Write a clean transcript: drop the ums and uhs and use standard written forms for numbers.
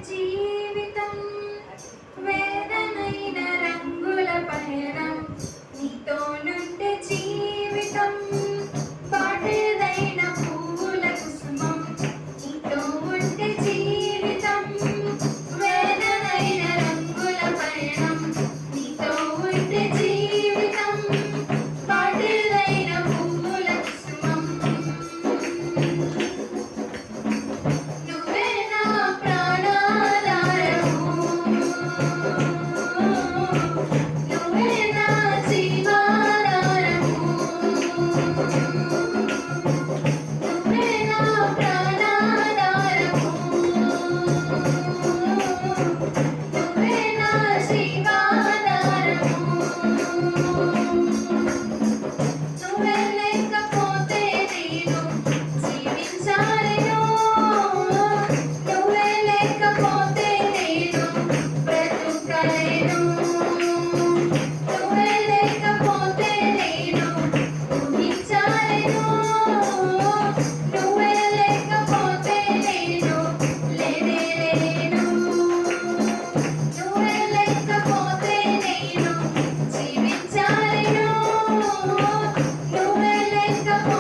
జీవితం వేదనైన రంగుల పయనం నీతోనుంటే జీవితం పాటేదైన పువ్వుల కుసుమం నీతో ఉంటే జీవితం వేదనైన రంగుల పయనం నీతో ఉంటే జీవితం పాటేదైన పువ్వుల కుసుమం నువ్వే నా ప్రాణాధారము నువ్వే నా జీవాధారము నువ్వే నా ప్రాణాధారము నువ్వే నా జీవాధారము నువ్వే లేకపోతే నేను జీవించలేను నువ్వే లేకపోతే నేను బ్రతుకలేను నువ్వే లేకపోతే నేను ఊహించలేను నువ్వే లేకపోతే నేను లేనే లేను నువ్వే లేకపోతే నేను జీవించలేను నువ్వే లేకపోతే